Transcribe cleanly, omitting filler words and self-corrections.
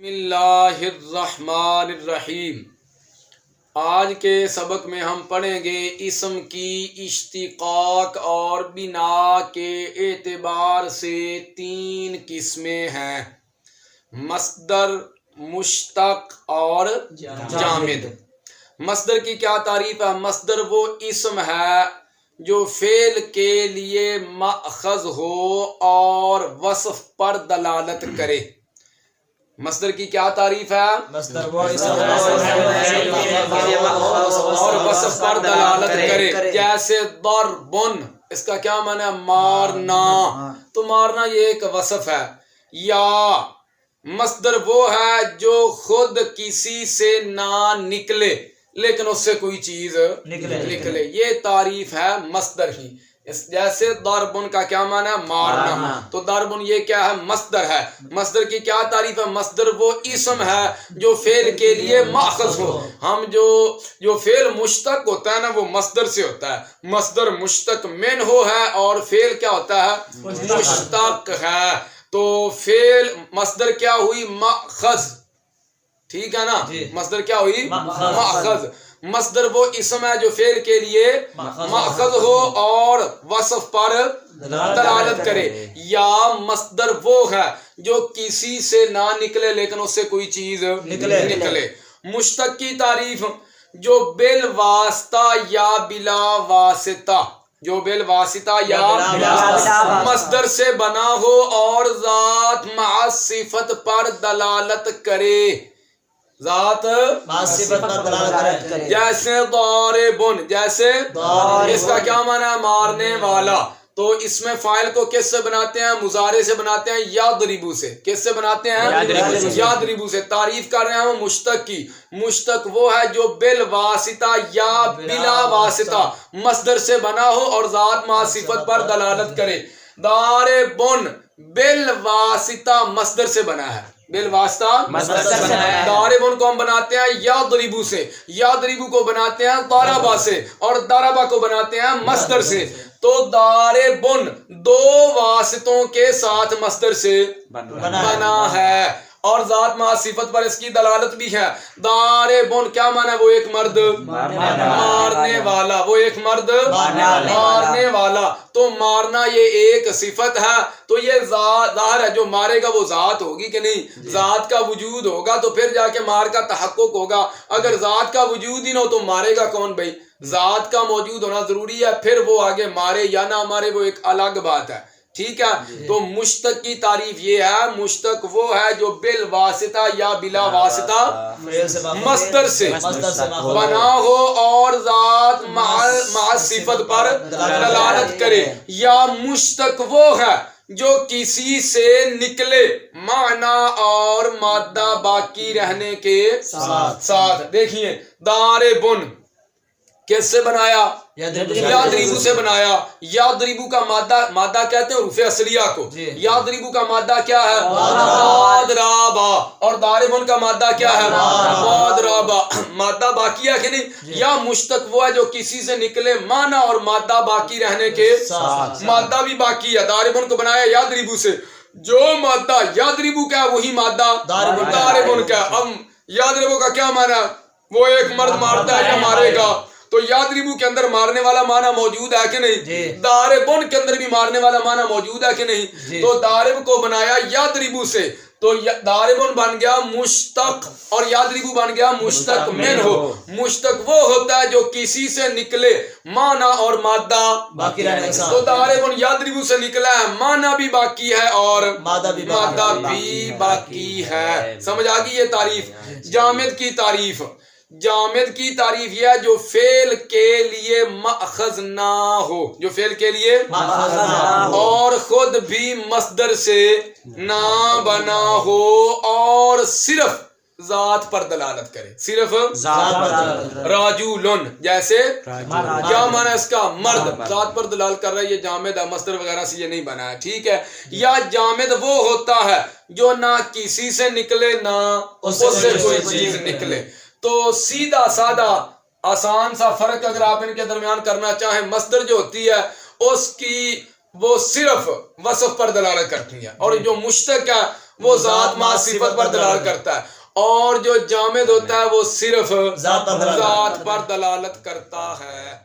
بسم اللہ الرحمن الرحیم۔ آج کے سبق میں ہم پڑھیں گے اسم کی اشتقاق اور بنا کے اعتبار سے تین قسمیں ہیں: masdar، مشتق اور جامد۔ masdar کی کیا تعریف ہے؟ masdar وہ اسم ہے جو فعل کے لیے ماخذ ہو اور وصف پر دلالت کرے۔ مصدر کی کیا تعریف ہے؟ مصدر وہ اسم اور وصف پر دلالت کرے، جیسے ضربن، اس کا کیا معنی ہے؟ مارنا۔ تو مارنا یہ ایک وصف ہے۔ یا مصدر وہ ہے جو خود کسی سے نہ نکلے لیکن اس سے کوئی چیز نکلے، یہ تعریف ہے مصدر کی۔ جیسے ضربن کا کیا معنی ہے؟ مارنا۔ تو ضربن یہ کیا ہے؟ مصدر ہے۔ مصدر کی کیا تعریف ہے؟ مصدر وہ اسم ہے جو فعل کے لیے ماخذ ہو۔ ہم جو فعل مشتق ہوتا ہے نا وہ مصدر سے ہوتا ہے۔ مصدر مشتق من ہو ہے اور فعل کیا ہوتا ہے؟ مشتق ہے۔ تو فعل مصدر کیا ہوئی؟ ماخذ، ٹھیک ہے نا؟ مصدر کیا ہوئی؟ ماخذ۔ مصدر وہ اسم ہے جو فعل کے لیے ماخذ ہو اور وصف پر دلالت کرے۔ یا مصدر وہ ہے جو کسی سے نہ نکلے لیکن اس سے کوئی چیز نکلے۔ مشتق کی تعریف جو بالواسطہ یا بلا واسطہ، جو بالواسطہ یا مصدر سے بنا ہو اور ذات مع صفت پر دلالت کرے، ذات جیسے ضاربن، جیسے اس کا کیا معنی ہے؟ مارنے والا۔ تو اس میں فاعل کو کس سے بناتے ہیں؟ مضارع سے بناتے ہیں، یضربو سے۔ کس سے بناتے ہیں؟ یضربو سے۔ تعریف کر رہے ہیں ہم مشتق کی۔ مشتق وہ ہے جو بالواسطہ یا بلا واسطہ مصدر سے بنا ہو اور ذات مع صفت پر دلالت کرے۔ ضاربن بالواسطہ مصدر سے بنا ہے، بالواسطہ ضاربن کو ہم بناتے ہیں یضربو سے، یضربو کو بناتے ہیں ضربا سے، اور ضربا کو بناتے ہیں مصدر سے۔ تو ضاربن دو واسطوں کے ساتھ مصدر سے بنا ہے اور ذات مع صفت پر اس کی دلالت بھی ہے۔ ضاربن کیا معنی ہے؟ وہ ایک مرد مارنے والا، وہ ایک مرد مارنے والا۔ تو مارنا یہ ایک صفت ہے، تو یہ ظاہر ہے جو مارے گا وہ ذات ہوگی کہ نہیں؟ ذات کا وجود ہوگا تو پھر جا کے مار کا تحقق ہوگا۔ اگر ذات کا وجود ہی نہ ہو تو مارے گا کون بھائی؟ ذات کا موجود ہونا ضروری ہے، پھر وہ آگے مارے یا نہ مارے وہ ایک الگ بات ہے، ٹھیک ہے؟ تو مشتق کی تعریف یہ ہے، مشتق وہ ہے جو بالواسطہ یا بلا واسطہ مصدر سے بنا ہو اور ذات مع صفت پر دلالت کرے۔ یا مشتق وہ ہے جو کسی سے نکلے معنی اور مادہ باقی رہنے کے ساتھ۔ دیکھیے ضاربن کس سے بنایا؟ یضربو سے بنایا۔ یضربو کا مادہ کہتے ہیں حروف اصلیہ کو۔ یضربو کا مادہ کیا ہے؟ ضربا۔ اور ضاربن کا مادہ کیا ہے؟ ضربا۔ مادہ باقی ہے کہ نہیں؟ یا مشتق وہ ہے جو کسی سے نکلے معنی اور مادہ باقی رہنے کے ساتھ۔ مادہ بھی باقی ہے، ضاربن کو بنایا یضربو سے، جو مادہ یضربو کا ہے وہی مادہ ضاربن کا ہے۔ اب یضربو کا کیا معنی ہے؟ وہ ایک مرد مارتا ہے یا مارے گا۔ تو یضربو کے اندر مارنے والا معنی موجود ہے کہ نہیں؟ ضاربن کے اندر بھی مارنے والا معنی موجود ہے کہ نہیں؟ تو ضارب کو بنایا یضربو سے، تو ضاربن بن گیا مشتق اور یضربو بن گیا مشتق من ہو۔ مشتق وہ ہوتا ہے جو کسی سے نکلے معنی اور مادہ باقی رہنے کے ساتھ۔ تو ضاربن یضربو سے نکلا ہے، معنی بھی باقی ہے اور مادہ بھی باقی ہے۔ سمجھ آ گئی یہ تعریف؟ جامد کی تعریف، جامد کی تعریف یہ ہے جو فعل کے لیے ماخذ نہ ہو، جو فعل کے لیے اور خود بھی مصدر سے نہ بنا ہو اور صرف ذات پر دلالت کرے، صرف ذات پر دلالت۔ راجولن جیسے کیا معنی ہے اس کا؟ مرد، ذات پر دلالت کر رہا ہے، یہ جامد ہے، مصدر وغیرہ سے یہ نہیں بنا ہے، ٹھیک ہے؟ یا جامد وہ ہوتا ہے جو نہ کسی سے نکلے نہ اس سے کوئی چیز نکلے۔ تو سیدھا سادہ آسان سا فرق اگر آپ ان کے درمیان کرنا چاہیں، مصدر جو ہوتی ہے اس کی وہ صرف وصف پر دلالت کرتی ہے، اور جو مشتق ہے وہ ذات ما صفت پر دلالت کرتا ہے، اور جو جامد ہوتا ہے وہ صرف ذات پر دلالت کرتا ہے۔